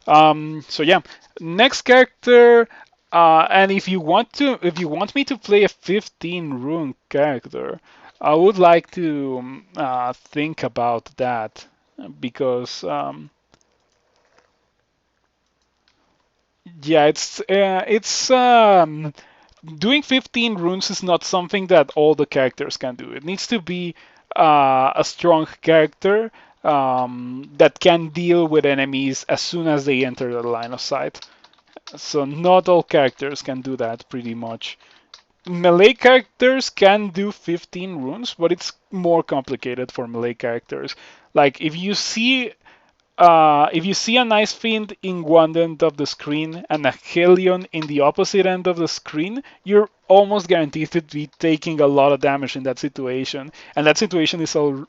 So yeah, next character. And if you want me to play a 15 rune character, I would like to think about that because yeah, it's doing 15 runes is not something that all the characters can do. It needs to be a strong character that can deal with enemies as soon as they enter the line of sight. So not all characters can do that pretty much. Melee characters can do 15 runes, but it's more complicated for melee characters. Like if you see a nice fiend in one end of the screen and a Helion in the opposite end of the screen, you're almost guaranteed to be taking a lot of damage in that situation. And that situation is all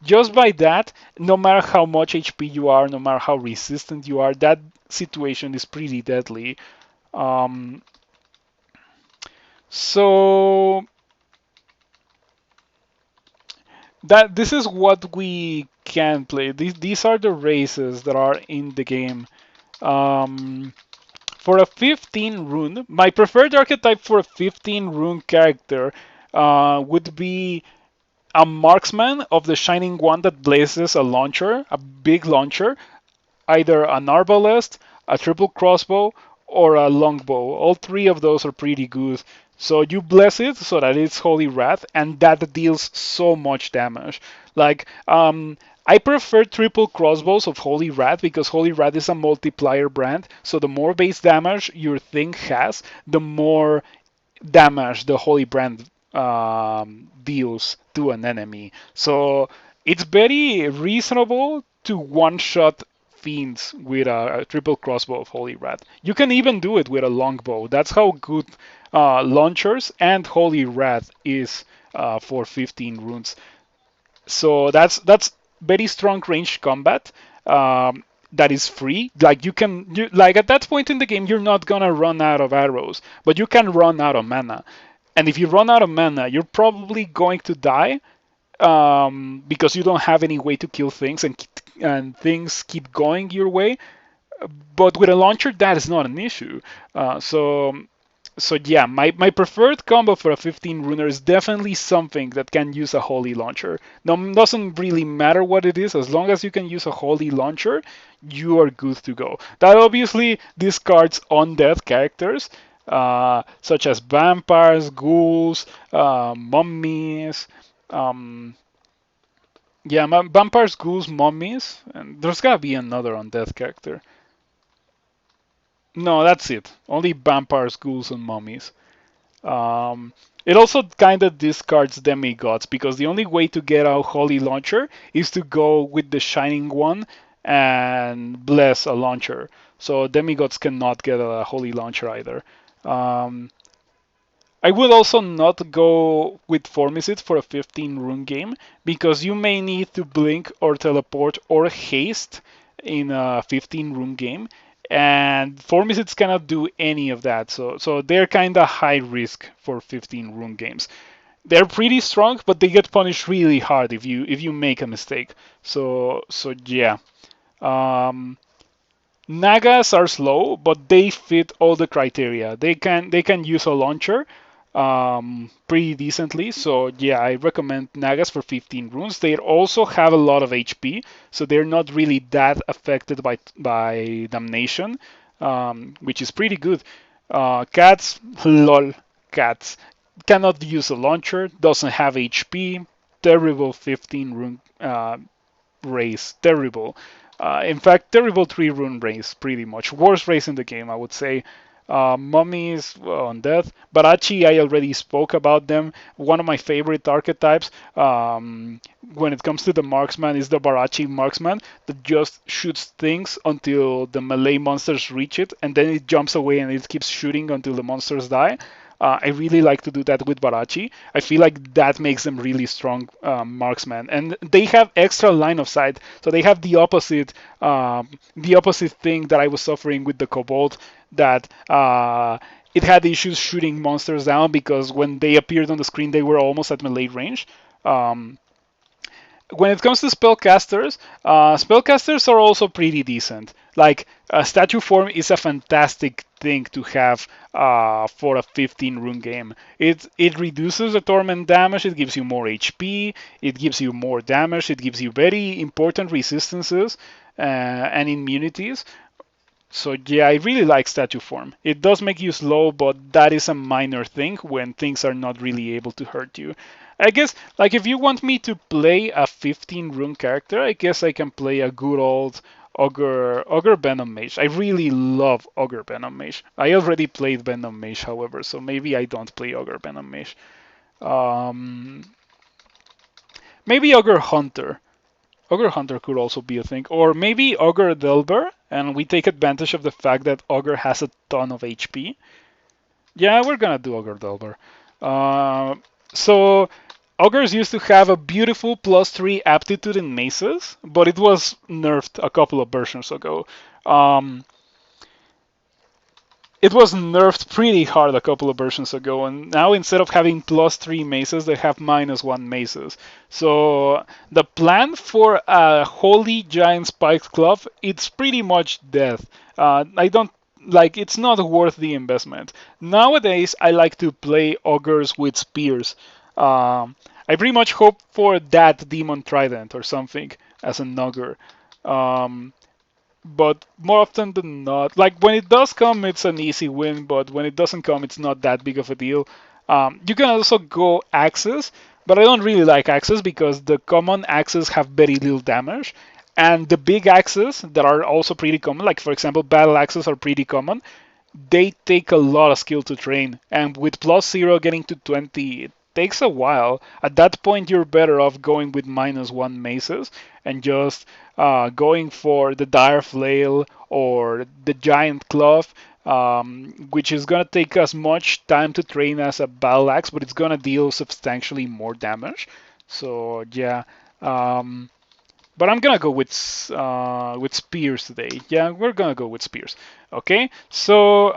just by that. No matter how much HP you are, no matter how resistant you are, that situation is pretty deadly. Um, so that this is what we can play. These are the races that are in the game. Um, for a 15 rune, my preferred archetype for a 15 rune character would be a marksman of the shining one that blazes a launcher, a big launcher, either an arbalest, a triple crossbow, or a longbow. All three of those are pretty good. So you bless it so that it's Holy Wrath, and that deals so much damage. Like, I prefer triple crossbows of Holy Wrath because Holy Wrath is a multiplier brand. So the more base damage your thing has, the more damage the Holy Brand deals to an enemy. So it's very reasonable to one-shot fiends with a triple crossbow of Holy Wrath. You can even do it with a longbow. That's how good launchers and Holy Wrath is for 15 runes. So that's very strong range combat. That is free. Like like at that point in the game, you're not gonna run out of arrows, but you can run out of mana. And if you run out of mana, you're probably going to die because you don't have any way to kill things, and things keep going your way. But with a launcher, that is not an issue. So yeah, my preferred combo for a 15 runer is definitely something that can use a holy launcher. No, doesn't really matter what it is, as long as you can use a holy launcher, you are good to go. That obviously discards undead characters, such as vampires, ghouls, mummies. Um, yeah, vampires, ghouls, mummies, and there's gotta be another undead character. No, that's it. Only vampires, ghouls, and mummies. It also kind of discards demigods because the only way to get a holy launcher is to go with the shining one and bless a launcher. So demigods cannot get a holy launcher either. Um, I would also not go with Formicid for a 15 rune game because you may need to blink or teleport or haste in a 15 rune game, and Formicids cannot do any of that. So they're kind of high risk for 15 rune games. They're pretty strong, but they get punished really hard if you make a mistake. So yeah. Um, Nagas are slow, but they fit all the criteria. They can use a launcher pretty decently. So yeah, I recommend Nagas for 15 runes. They also have a lot of HP, so they're not really that affected by damnation, which is pretty good. Cats, lol, cats cannot use a launcher, doesn't have HP, terrible 15 rune race, terrible. In fact, terrible 3 rune race, pretty much. Worst race in the game, I would say. Mummies on death. Barachi, I already spoke about them. One of my favorite archetypes when it comes to the marksman is the Barachi marksman that just shoots things until the melee monsters reach it, and then it jumps away and it keeps shooting until the monsters die. I really like to do that with Barachi. I feel like that makes them really strong marksmen, and they have extra line of sight. So they have the opposite thing that I was suffering with the Kobold. That it had issues shooting monsters down because when they appeared on the screen, they were almost at melee range. Um, when it comes to spellcasters, spellcasters are also pretty decent. Like statue form is a fantastic thing to have for a 15 rune game. It reduces the torment damage. It gives you more HP. It gives you more damage. It gives you very important resistances and immunities. So yeah, I really like statue form. It does make you slow, but that is a minor thing when things are not really able to hurt you. I guess, like, if you want me to play a 15 rune character, I guess I can play a good old Ogre Venom Mage. I really love Ogre Venom Mage. I already played Venom Mage, however, so maybe I don't play Ogre Venom Mage. Um, Maybe Ogre Hunter. Ogre Hunter could also be a thing. Or maybe Ogre Delver, and we take advantage of the fact that Ogre has a ton of HP. Yeah, we're gonna do Ogre Delver. So, Ogres used to have a beautiful +3 aptitude in maces, but it was nerfed a couple of versions ago. Um, it was nerfed pretty hard a couple of versions ago, and now instead of having +3 maces, they have -1 maces. So the plan for a holy giant spiked club, it's pretty much death. I don't like it's not worth the investment. Nowadays, I like to play ogres with spears. I pretty much hope for that demon trident or something as an ogre. Um, but more often than not, like when it does come, it's an easy win. But when it doesn't come, it's not that big of a deal. You can also go axes, but I don't really like axes because the common axes have very little damage, and the big axes that are also pretty common, like for example, battle axes are pretty common. They take a lot of skill to train, and with +0 getting to 20, it takes a while. At that point, you're better off going with -1 maces and just going for the dire flail or the giant club, which is gonna take as much time to train as a battle axe, but it's gonna deal substantially more damage. So yeah. But I'm gonna go with spears today. Yeah, we're gonna go with spears. Okay, so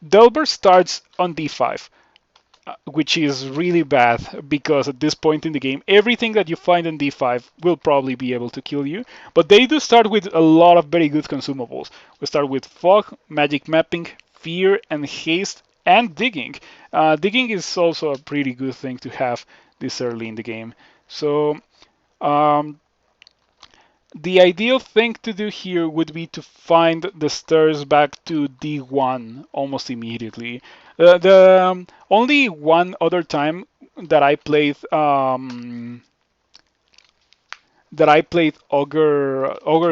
Delver starts on d5, which is really bad because at this point in the game, everything that you find in d5 will probably be able to kill you. But they do start with a lot of very good consumables. We start with fog, magic mapping, fear, and haste, and digging. Digging is also a pretty good thing to have this early in the game. So um, the ideal thing to do here would be to find the stairs back to D1 almost immediately. The only one other time that I played Ogre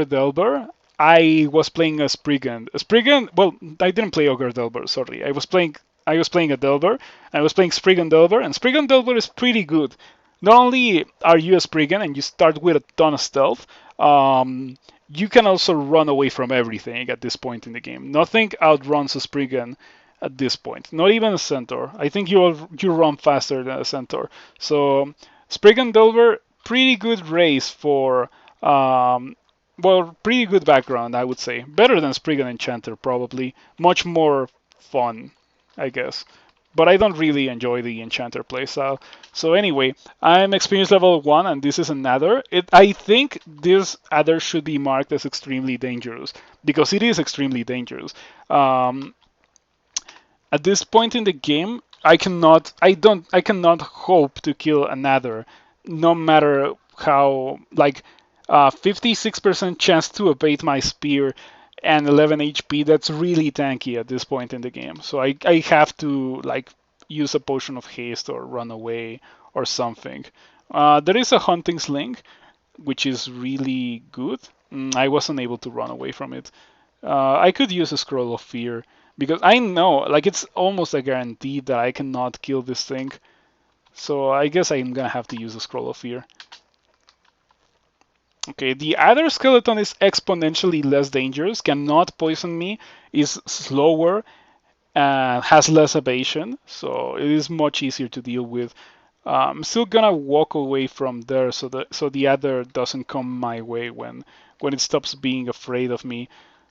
Delver, I was playing a Spriggan. A Spriggan, well, I didn't play Ogre Delver, sorry. I was playing a Delver, I was playing Spriggan Delver, and Spriggan Delver is pretty good. Not only are you a Spriggan and you start with a ton of stealth, you can also run away from everything at this point in the game. Nothing outruns a Spriggan at this point. Not even a Centaur. I think you run faster than a Centaur. So Spriggan Delver, pretty good race for well, pretty good background, I would say. Better than Spriggan Enchanter, probably. Much more fun, I guess. But I don't really enjoy the Enchanter playstyle. So anyway, I'm experience level 1 and this is an adder. I think this adder should be marked as extremely dangerous because it is extremely dangerous. At this point in the game, I cannot hope to kill an adder, no matter how, like, 56% chance to evade my spear and 11 HP. That's really tanky at this point in the game. So I have to, like, use a potion of haste or run away or something. There is a hunting sling, which is really good. I wasn't able to run away from it. I could use a scroll of fear because I know, like, it's almost a guarantee that I cannot kill this thing. So I guess I'm gonna have to use a scroll of fear. Okay, the other skeleton is exponentially less dangerous, cannot poison me, is slower, and has less evasion, so it is much easier to deal with. I'm still gonna walk away from there so the other doesn't come my way when it stops being afraid of me.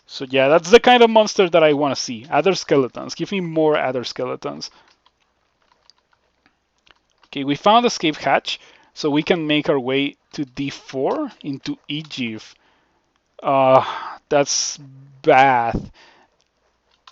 So yeah, that's the kind of monster that I want to see. Other skeletons. Give me more other skeletons. Okay, we found escape hatch, so we can make our way to D4 into Egypt. That's bad.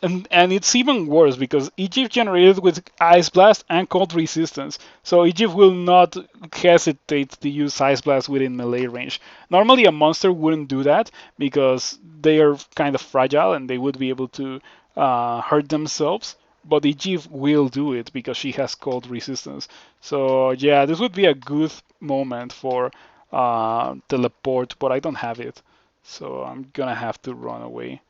And it's even worse because Egypt generated with Ice Blast and Cold Resistance, so Egypt will not hesitate to use Ice Blast within melee range. Normally, a monster wouldn't do that because they are kind of fragile and they would be able to hurt themselves. But Egypt will do it because she has Cold Resistance. So yeah, this would be a good moment for teleport, but I don't have it, so I'm gonna have to run away.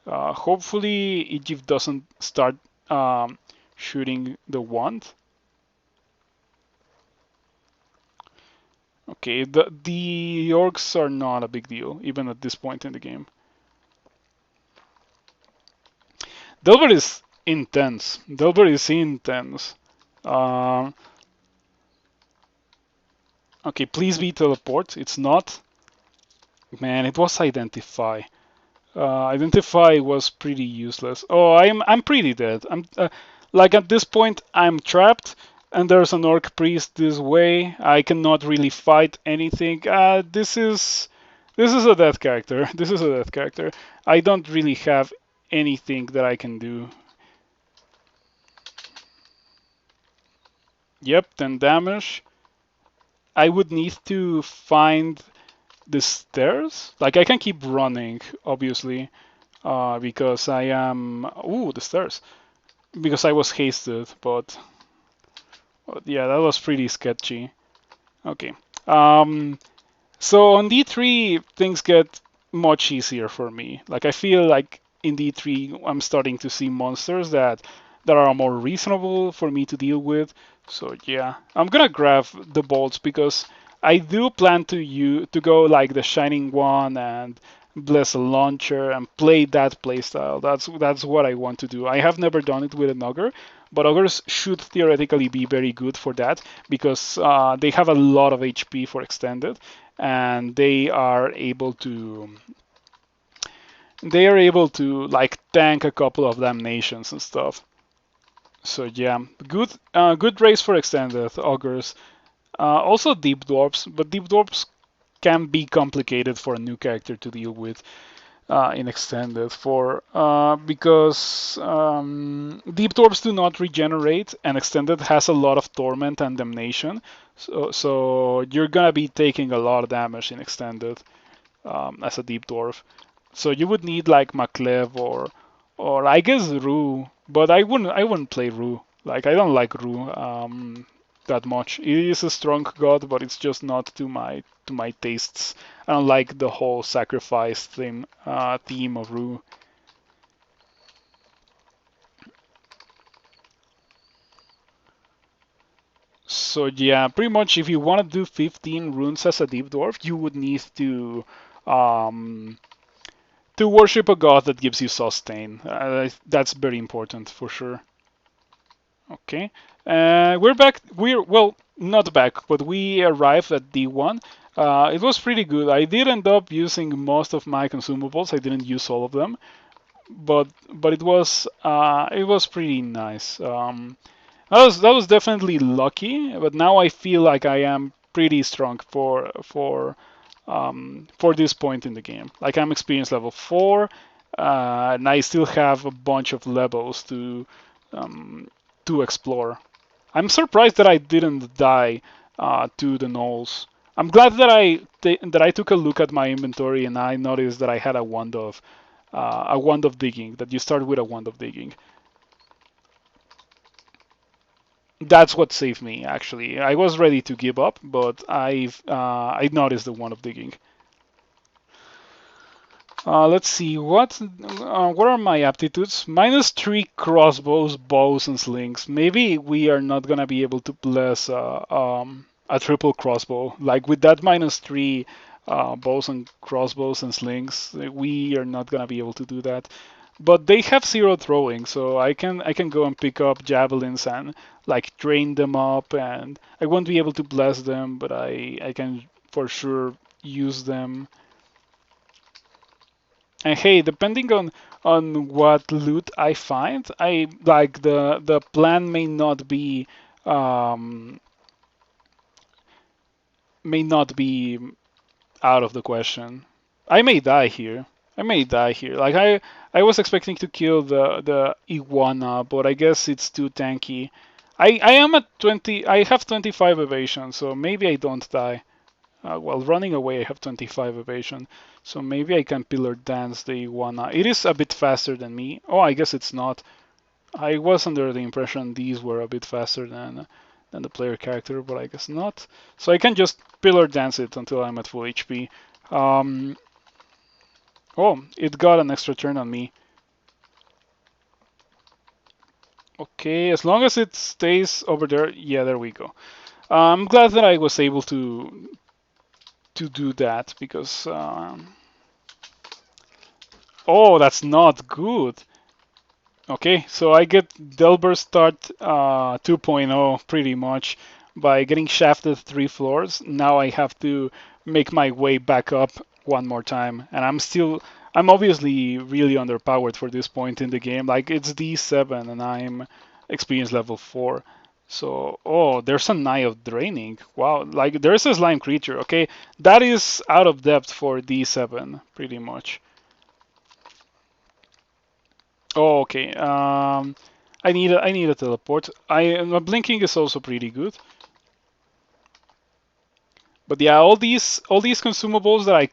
Hopefully Egypt doesn't start um, shooting the wand. Okay, the orcs are not a big deal, even at this point in the game. Delver is intense. Delver is intense. Uh, okay, please be teleport. It's not. Man, it was identify. Identify was pretty useless. Oh, I'm pretty dead. I'm like at this point I'm trapped, and there's an orc priest this way. I cannot really fight anything. This is a death character. This is a death character. I don't really have anything that I can do. Yep, 10 damage. I would need to find the stairs. Like I can keep running, obviously, because I am. Ooh, the stairs. Because I was hasted, but yeah, that was pretty sketchy. Okay. Um, so on D3, things get much easier for me. Like I feel like in D3, I'm starting to see monsters that are more reasonable for me to deal with. So yeah, I'm gonna grab the bolts because I do plan to go like the Shining One and Bless a Launcher and play that playstyle. That's what I want to do. I have never done it with an Ogre, but Ogres should theoretically be very good for that because they have a lot of HP for extended, and they are able to like tank a couple of damnations and stuff. So yeah, good race for extended ogres. Also deep dwarfs, but deep dwarfs can be complicated for a new character to deal with in extended for because deep dwarfs do not regenerate, and extended has a lot of torment and damnation. So you're gonna be taking a lot of damage in extended as a deep dwarf. So you would need like Maklev or I guess Rue, but I wouldn't play Rue. Like I don't like Rue that much. It is a strong god, but it's just not to my tastes. I don't like the whole sacrifice theme of Rue. So yeah, pretty much if you want to do 15 runes as a deep dwarf, you would need um, to worship a god that gives you sustain. That's very important for sure. Okay, we're back. We're well, not back, but we arrived at D1. It was pretty good. I did end up using most of my consumables. I didn't use all of them, but it was pretty nice. That was definitely lucky, but now I feel like I am pretty strong for this point in the game. Like I'm experience level 4, and I still have a bunch of levels um, to explore. I'm surprised that I didn't die to the gnolls. I'm glad that I took a look at my inventory and I noticed that I had a wand of digging. That you start with a wand of digging. That's what saved me actually. I was ready to give up, but I noticed the wand of digging. Let's see what are my aptitudes. -3 crossbows, bows, and slings. Maybe we are not gonna be able to bless a triple crossbow. Like with that -3 bows and crossbows and slings, we are not gonna be able to do that. But they have zero throwing, so I can go and pick up javelins and like train them up, and I won't be able to bless them, but I can for sure use them. And hey, depending on what loot I find, I like the plan um, may not be out of the question. I may die here. I may die here. Like I was expecting to kill the iguana, but I guess it's too tanky. I am at 20. I have 25 evasion, so maybe I don't die. While running away, I have 25 evasion, so maybe I can pillar dance the iguana. It is a bit faster than me. Oh, I guess it's not. I was under the impression these were a bit faster than the player character, but I guess not. So I can just pillar dance it until I'm at full HP. Um, oh, it got an extra turn on me. Okay, as long as it stays over there, yeah, there we go. I'm glad that I was able to do that because oh, that's not good. Okay, so I get Delver start 2.0 pretty much by getting shafted 3 floors. Now I have to make my way back up one more time, and I'm obviously really underpowered for this point in the game. Like it's D7 and I'm experience level 4. So, oh, there's an Eye of Draining. Wow, like there's a slime creature. Okay, that is out of depth for D7 pretty much. Oh, okay. I need a teleport. My blinking is also pretty good. But yeah, all these consumables that I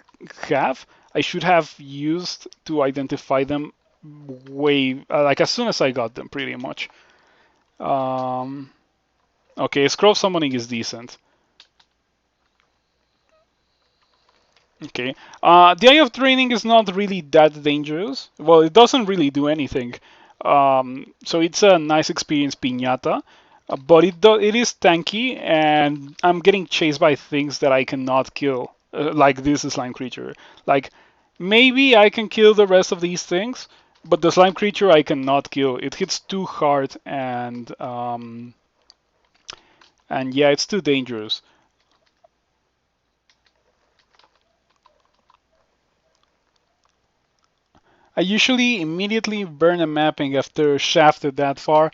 have, I should have used to identify them way like as soon as I got them, pretty much. Um, okay, scroll summoning is decent. Okay. The Eye of Training is not really that dangerous. Well, it doesn't really do anything. So it's a nice experience piñata, but it is tanky, and I'm getting chased by things that I cannot kill, like this slime creature. Like maybe I can kill the rest of these things, but the slime creature I cannot kill. It hits too hard, and yeah, it's too dangerous. I usually immediately burn a mapping after shafted that far.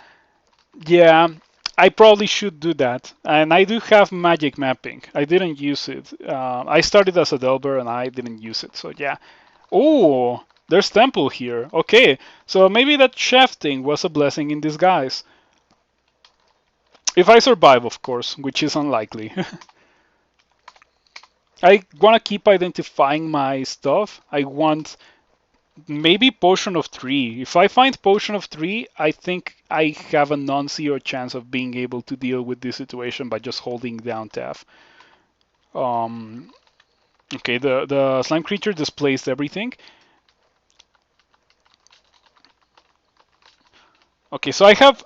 Yeah, I probably should do that. And I do have magic mapping. I didn't use it. I started as a Delver and I didn't use it. So yeah. Oh, there's temple here. Okay, so maybe that shafting was a blessing in disguise. If I survive, of course, which is unlikely. I want to keep identifying my stuff. I want maybe Potion of 3. If I find Potion of 3, I think I have a non-zero chance of being able to deal with this situation by just holding down tab. Um, okay, the slime creature displaced everything. Okay, so I have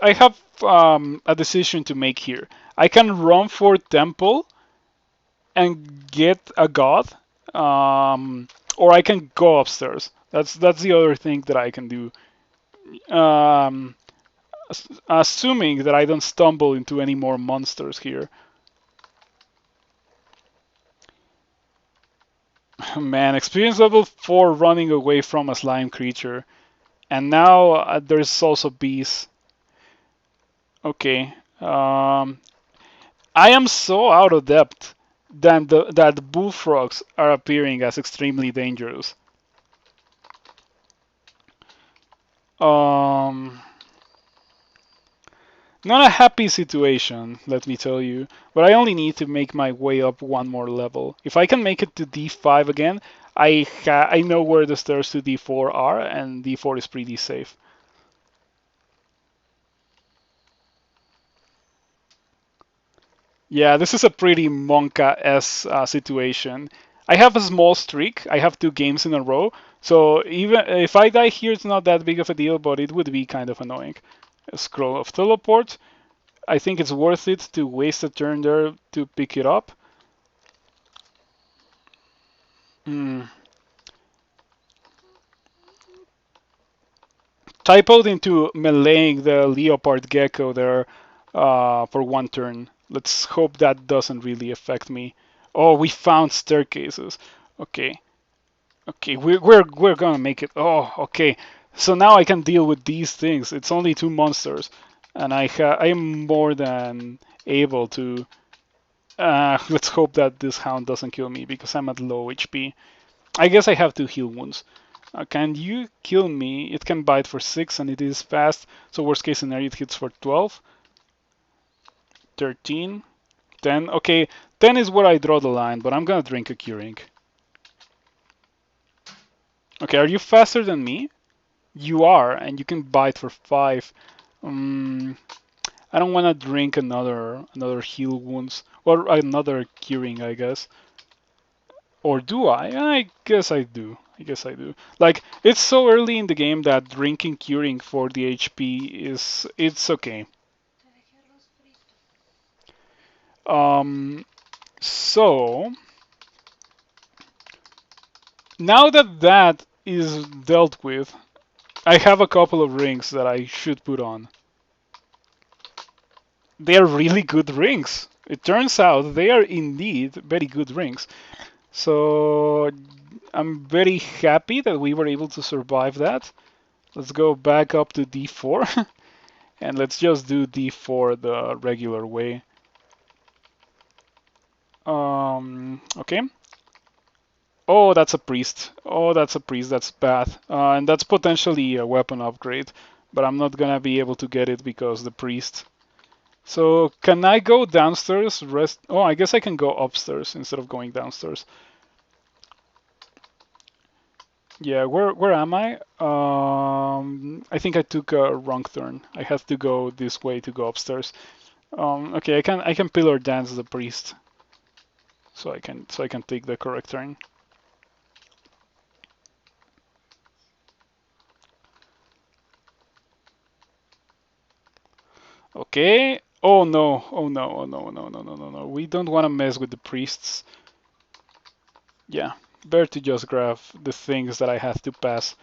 a decision to make here. I can run for temple and get a god, or I can go upstairs. That's the other thing that I can do. Um, assuming that I don't stumble into any more monsters here. Man, experience level 4 running away from a slime creature. And now there's also bees. Okay. I am so out of depth that bullfrogs are appearing as extremely dangerous. Um, Not a happy situation, let me tell you, but I only need to make my way up one more level. If I can make it to D5 again, I know where the stairs to D4 are, and D4 is pretty safe. Yeah, this is a pretty Monka-esque situation. I have a small streak. I have 2 games in a row, so even if I die here, it's not that big of a deal, but it would be kind of annoying. A scroll of teleport. I think it's worth it to waste a turn there to pick it up. Mm. Typoed into meleeing the leopard gecko there for 1 turn. Let's hope that doesn't really affect me. Oh, we found staircases. Okay. Okay, we're gonna make it. Oh, okay. So now I can deal with these things. It's only 2 monsters, and I am more than able to. Let's hope that this hound doesn't kill me because I'm at low HP. I guess I have 2 heal wounds. Can you kill me? It can bite for 6 and it is fast. So worst case scenario, it hits for 12, 13, 10. Okay, 10 is where I draw the line, but I'm gonna drink a curing. Okay, are you faster than me? You are, and you can bite for 5. Um, I don't want to drink another heal wounds or another curing, I guess. Or do I? I guess I do. I guess I do. Like it's so early in the game that drinking curing for the HP it's okay. Um, so now that that is dealt with, I have a couple of rings that I should put on. They are really good rings. It turns out they are indeed very good rings. So I'm very happy that we were able to survive that. Let's go back up to D4 and let's just do D4 the regular way. Okay. Oh, that's a priest. Oh, that's a priest. That's bad. And that's potentially a weapon upgrade, but I'm not gonna be able to get it because the priest. So can I go downstairs? Rest. Oh, I guess I can go upstairs instead of going downstairs. Yeah, where am I? I think I took a wrong turn. I have to go this way to go upstairs. Okay, I can pillar dance the priest, so I can take the correct turn. Okay. Oh no! Oh no! Oh no! No! No! No! No! No! We don't want to mess with the priests. Yeah, better to just grab the things that I have to pass.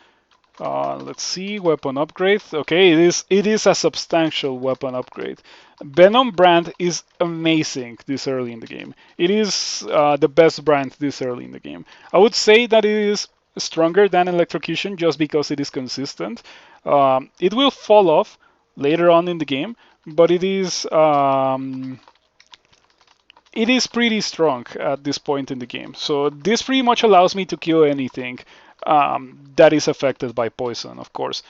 Let's see, weapon upgrade. Okay, it is a substantial weapon upgrade. Venom brand is amazing this early in the game. It is the best brand this early in the game. I would say that it is stronger than electrocution just because it is consistent. It will fall off later on in the game, but it is pretty strong at this point in the game. So this pretty much allows me to kill anything that is affected by poison, of course,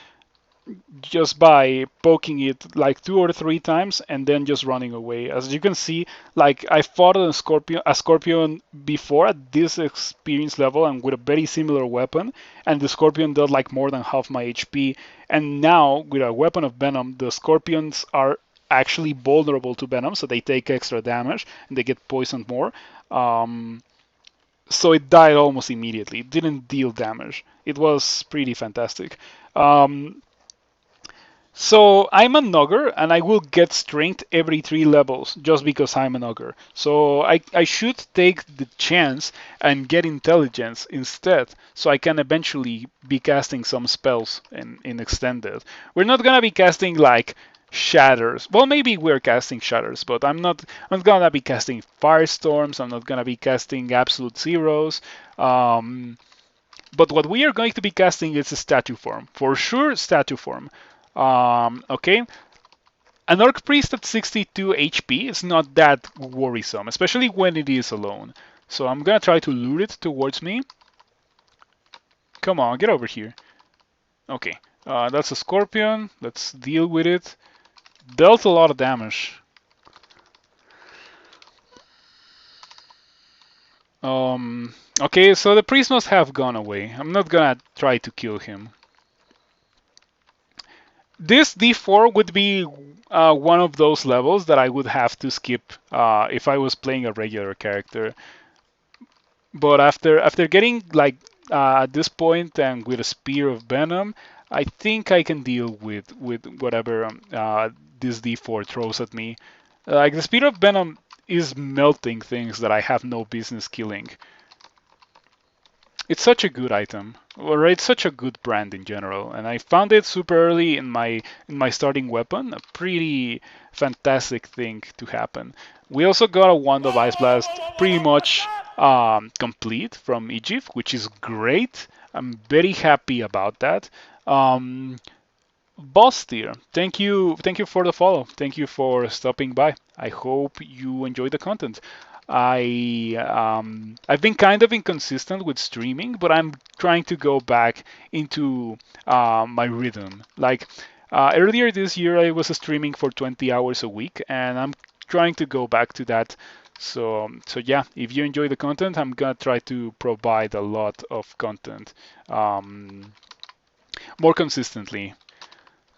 just by poking it like 2 or 3 times and then just running away. As you can see, like I fought a scorpion before at this experience level and with a very similar weapon, and the scorpion does like more than half my HP. And now with a weapon of venom, the scorpions are actually vulnerable to venom, so they take extra damage and they get poisoned more. So it died almost immediately. It didn't deal damage. It was pretty fantastic. Um, so I'm an ogre, and I will get strength every 3 levels just because I'm an ogre. So I should take the chance and get intelligence instead, so I can eventually be casting some spells in extended. We're not gonna be casting like shatters. Well, maybe we're casting shatters, but I'm not gonna be casting firestorms. I'm not gonna be casting absolute zeros. But what we are going to be casting is a statue form. For sure, statue form. Okay. An Orc Priest at 62 HP is not that worrisome, especially when it is alone. So I'm gonna try to lure it towards me. Come on, get over here. Okay, that's a Scorpion. Let's deal with it. Dealt a lot of damage. Okay, so the priest must have gone away. I'm not gonna try to kill him. This D4 would be one of those levels that I would have to skip if I was playing a regular character. But after getting like at this point and with a spear of venom, I think I can deal with whatever this D4 throws at me. Like the spear of venom is melting things that I have no business killing. It's such a good item, or it's such a good brand in general, and I found it super early in my starting weapon. A pretty fantastic thing to happen. We also got a wand of ice blast, pretty much complete from Egypt, which is great. I'm very happy about that. Boss tier, thank you for the follow. Thank you for stopping by. I hope you enjoyed the content. I've been kind of inconsistent with streaming, but I'm trying to go back into my rhythm. Like earlier this year, I was streaming for 20 hours a week, and I'm trying to go back to that. So yeah, if you enjoy the content, I'm gonna try to provide a lot of content more consistently.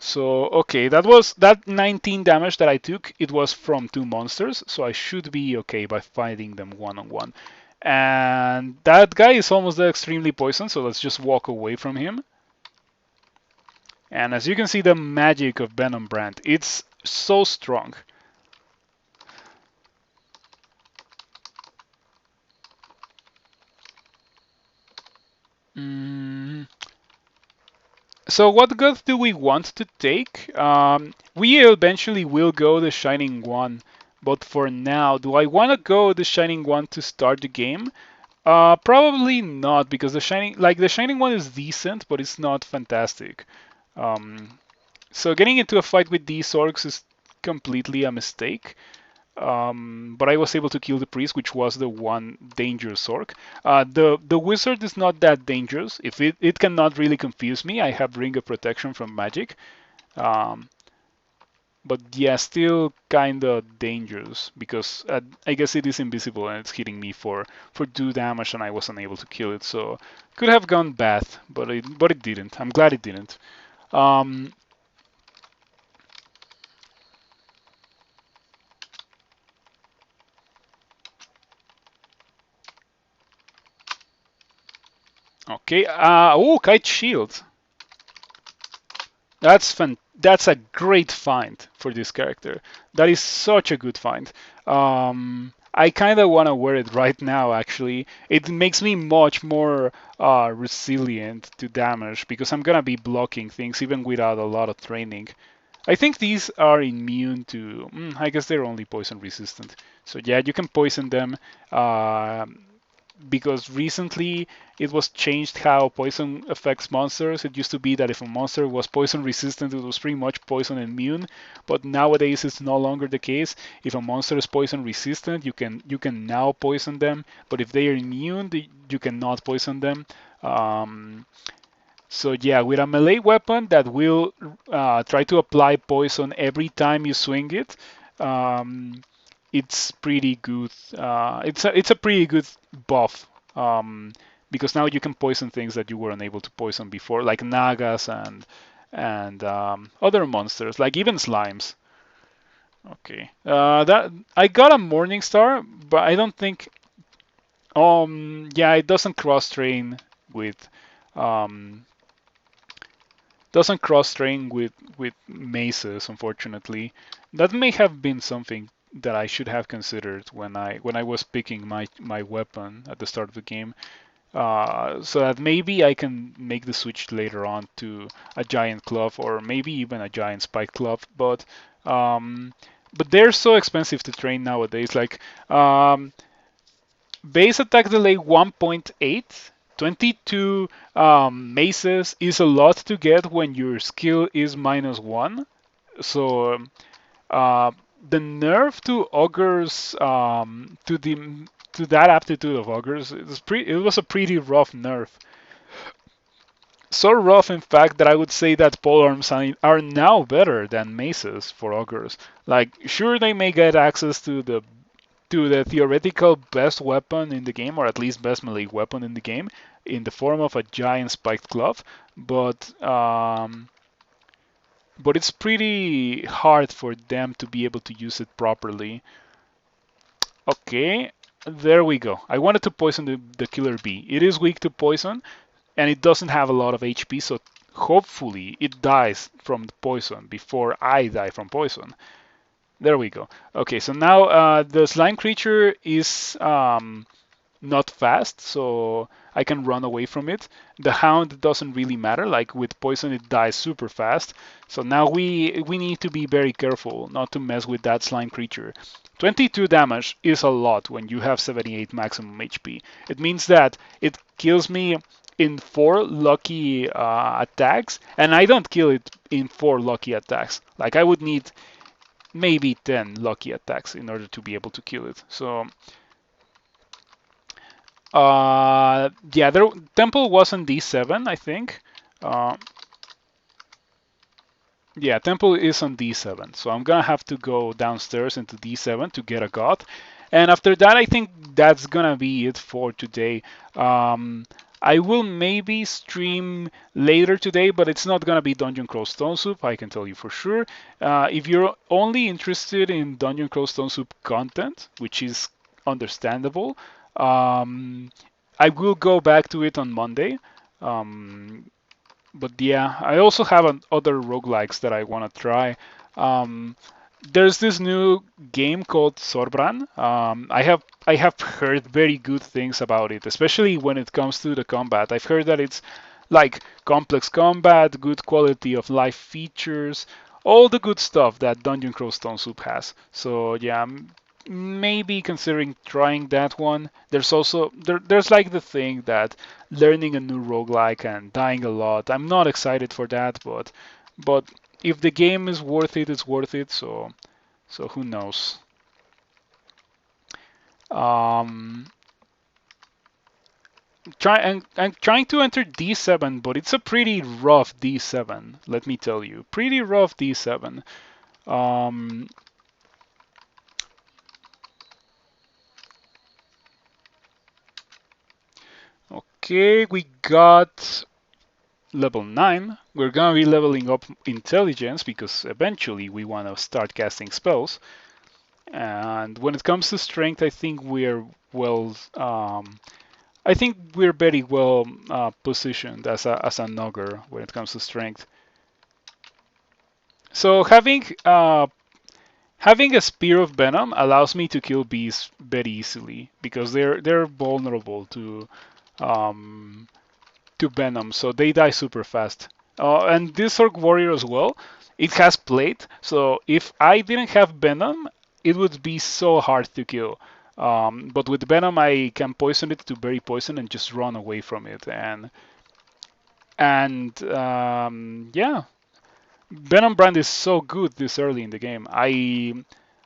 So, okay, that was that 19 damage that I took. It was from two monsters, so I should be okay by fighting them one on one. And that guy is almost extremely poisoned, so let's just walk away from him. And as you can see, the magic of Venom brand, it's so strong. Mm. So what god do we want to take? We eventually will go the Shining One, but for now, do I want to go the Shining One to start the game? Probably not, because the Shining One is decent, but it's not fantastic. Um, so getting into a fight with these orcs is completely a mistake. But I was able to kill the priest, which was the one dangerous orc. The wizard is not that dangerous. If it cannot really confuse me, I have ring of protection from magic. Um, but yeah, still kind of dangerous because I guess it is invisible and it's hitting me for 2 damage and I wasn't able to kill it. So could have gone bad, but it didn't. I'm glad it didn't. Um, okay. Oh, kite shield. That's a great find for this character. That is such a good find. I kind of want to wear it right now, actually. It makes me much more resilient to damage because I'm gonna be blocking things even without a lot of training. I think these are immune to. I guess they're only poison resistant. So yeah, you can poison them. Because recently it was changed how poison affects monsters. It used to be that if a monster was poison resistant, it was pretty much poison immune, but nowadays it's no longer the case. If a monster is poison resistant, you can now poison them, but if they are immune, you cannot poison them. Um, so yeah, with a melee weapon that will try to apply poison every time you swing it, um, it's pretty good. It's a pretty good buff because now you can poison things that you weren't able to poison before, like nagas and other monsters, like even slimes. Okay, that I got a morning star, but I don't think. Yeah, it with um, doesn't cross train with maces, unfortunately. That may have been something that I should have considered when I was picking my weapon at the start of the game. So that maybe I can make the switch later on to a giant club or maybe even a giant spike club. Um, but they're so expensive to train nowadays. Like base attack delay 1.8, 22 maces is a lot to get when your skill is -1. So uh, the nerf to augurs, to that aptitude of augurs, it was a pretty rough nerf. So rough, in fact, that I would say that polearms are now better than maces for augurs. Like, sure, they may get access to the theoretical best weapon in the game, or at least best melee weapon in the game, in the form of a giant spiked glove, but it's pretty hard for them to be able to use it properly. Okay, there we go. I wanted to poison the killer bee. It is weak to poison, and it doesn't have a lot of HP, so hopefully it dies from the poison before I die from poison. There we go. Okay, so now the slime creature is not fast, so I can run away from it. The hound doesn't really matter. Like with poison, it dies super fast. So now we need to be very careful not to mess with that slime creature. 22 damage is a lot when you have 78 maximum HP. It means that it kills me in 4 lucky attacks, and I don't kill it in 4 lucky attacks. Like I would need maybe 10 lucky attacks in order to be able to kill it. So Yeah, Temple was on D7, I think. Uh, yeah, Temple is on D7, so I'm gonna have to go downstairs into D7 to get a god. And after that, I think that's gonna be it for today. Um, I will maybe stream later today, but it's not gonna be Dungeon Crawl Stone Soup, I can tell you for sure. If you're only interested in Dungeon Crawl Stone Soup content, which is understandable, um, I will go back to it on Monday. Um, but yeah, I also have other roguelikes that I want to try. Um, there's this new game called Sorbran. I have heard very good things about it, especially when it comes to the combat. I've heard that it's like complex combat, good quality of life features, all the good stuff that Dungeon Crawl Stone Soup has. So yeah, maybe considering trying that one. There's also there's like the thing that learning a new roguelike and dying a lot. I'm not excited for that, but if the game is worth it, it's worth it. So who knows? Um, I'm trying to enter D7, but it's a pretty rough D7. Let me tell you, pretty rough D7. Um, okay, we got level 9. We're gonna be leveling up intelligence because eventually we want to start casting spells. And when it comes to strength, I think we're well. I think we're very well positioned as an ogre when it comes to strength. So having a spear of venom allows me to kill bees very easily because they're vulnerable um, to venom, so they die super fast. And this orc warrior as well, it has plate, so if I didn't have venom, it would be so hard to kill. But with venom, I can poison it to very poison and just run away from it. And yeah, Venom brand is so good this early in the game. I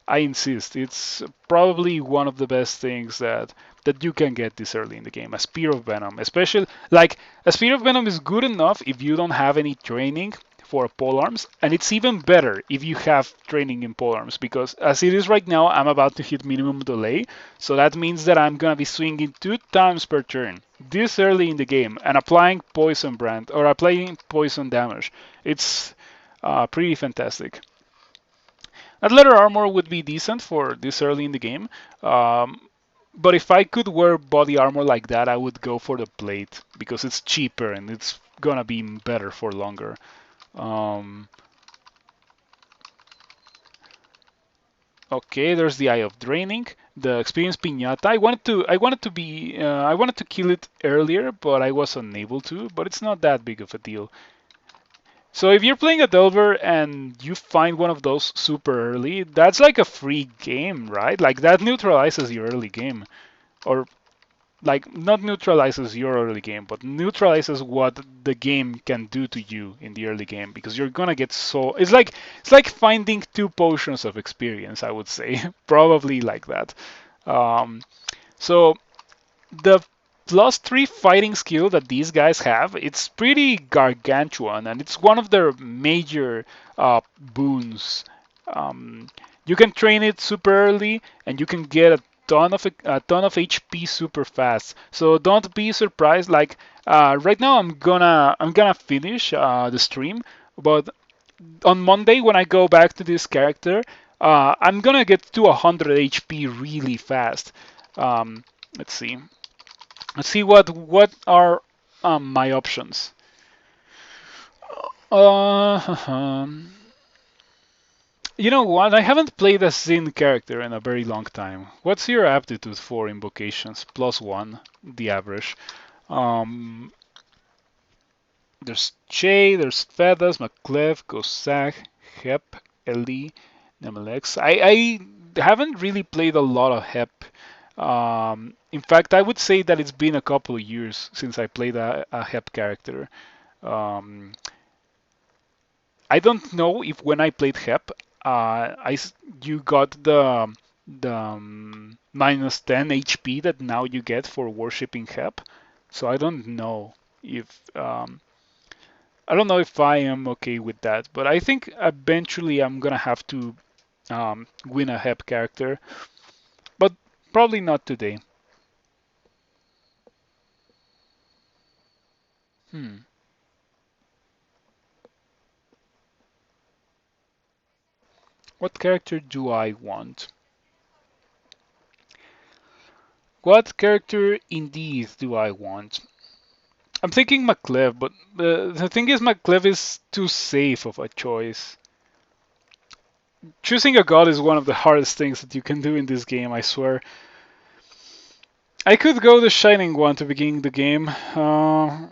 insist. It's probably one of the best things that you can get this early in the game. A Spear of Venom, especially like a Spear of Venom is good enough if you don't have any training for polearms, and it's even better if you have training in polearms because as it is right now, I'm about to hit minimum delay, so that means that I'm gonna be swinging 2 times per turn this early in the game and applying poison brand or applying poison damage. It's pretty fantastic. That leather armor would be decent for this early in the game. Um, but if I could wear body armor like that, I would go for the plate because it's cheaper and it's gonna be better for longer. Um, okay, there's the Eye of Draining, the Experience Piñata. I wanted to kill it earlier, but I was unable to. But it's not that big of a deal. So if you're playing a Delver and you find one of those super early, that's like a free game, right? Like that neutralizes your early game. Or like not neutralizes your early game, but neutralizes what the game can do to you in the early game because you're gonna get so it's like finding 2 potions of experience, I would say. Probably like that. Um, so the +3 fighting skill that these guys have, it's pretty gargantuan, and it's one of their major boons. Um, you can train it super early, and you can get a ton of HP super fast. So don't be surprised. Like right now, I'm gonna finish the stream, but on Monday when I go back to this character, I'm gonna get to 100 HP really fast. Um, let's see. Let's see what are my options. Uh, you know what? I haven't played a Xin character in a very long time. What's your aptitude for invocations? +1, the average. Um, there's Che, there's Fedas, Maklev, Kosak, Hep, Eli, Nemelex. I haven't really played a lot of Hep. In fact, I would say that it's been a couple of years since I played a Hep character. Um, I don't know if when I played Hep, you got the minus 10 HP that now you get for worshipping Hep. So if I don't know if I am okay with that, but I think eventually I'm gonna have to win a Hep character, but probably not today. Hmm. What character do I want? What character indeed do I want? I'm thinking McCleve, but the thing is, McCleve is too safe of a choice. Choosing a god is one of the hardest things that you can do in this game, I swear. I could go the Shining One to begin the game. I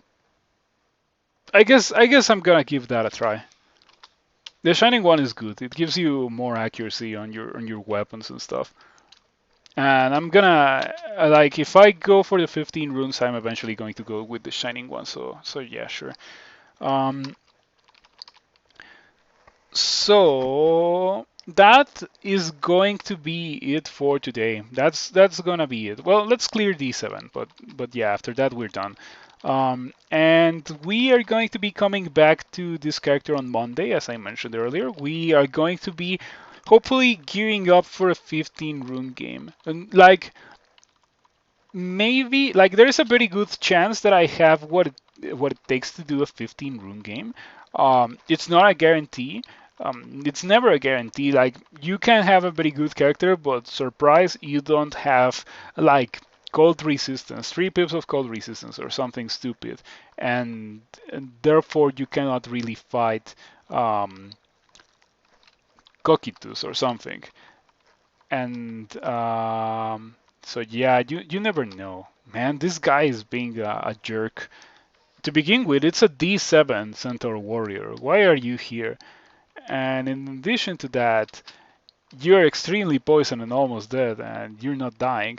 guess I'm gonna give that a try. The Shining One is good. It gives you more accuracy on your weapons and stuff. And I'm gonna like if I go for the 15 runes, I'm eventually going to go with the Shining One. So yeah, sure. Um, So that is going to be it for today. That's gonna be it. Well, let's clear D7, but yeah, after that we're done. And we are going to be coming back to this character on Monday, as I mentioned earlier. We are going to be hopefully gearing up for a 15 rune game. And like maybe like there's a very good chance that I have what it takes to do a 15 rune game. It's not a guarantee. It's never a guarantee. Like you can have a very good character, but surprise, you don't have like cold resistance, 3 pips of cold resistance or something stupid, and therefore you cannot really fight Cocytus or something. And so yeah, you never know, man. This guy is being a jerk. To begin with, it's a D7 Centaur Warrior. Why are you here? And in addition to that, you're extremely poisoned and almost dead, and you're not dying.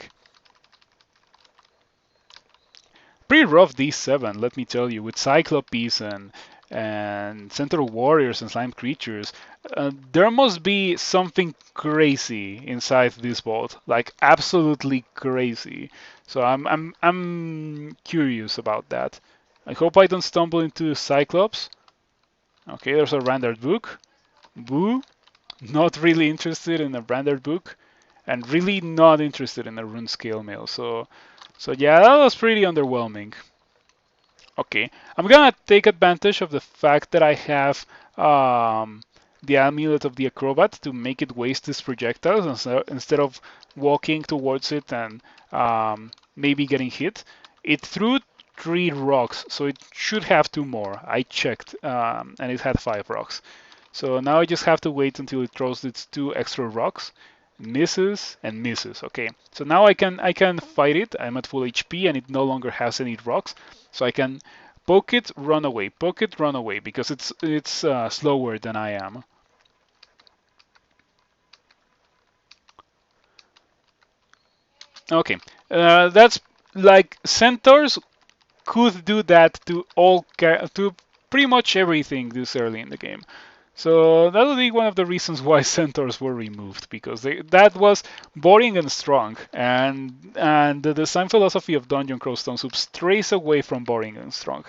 Pretty rough D7, let me tell you, with Cyclopes and Centaur Warriors and Slime Creatures. There must be something crazy inside this vault, like absolutely crazy. So I'm curious about that. I hope I don't stumble into Cyclops. Okay, there's a rendered book. Boo. Not really interested in a rendered book, and really not interested in a rune scale mail. So yeah, that was pretty underwhelming. Okay, I'm gonna take advantage of the fact that I have the amulet of the acrobat to make it waste its projectiles instead of walking towards it and maybe getting hit. It threw 3 rocks, so it should have 2 more. I checked, and it had 5 rocks. So now I just have to wait until it throws its 2 extra rocks, misses and misses. Okay, so now I can fight it. I'm at full HP and it no longer has any rocks, so I can poke it, run away because it's slower than I am. Okay, that's like centaurs could do that to pretty much everything this early in the game. So that would be one of the reasons why centaurs were removed, because that was boring and strong, and the design philosophy of Dungeon Crawl Stone Soup strays away from boring and strong.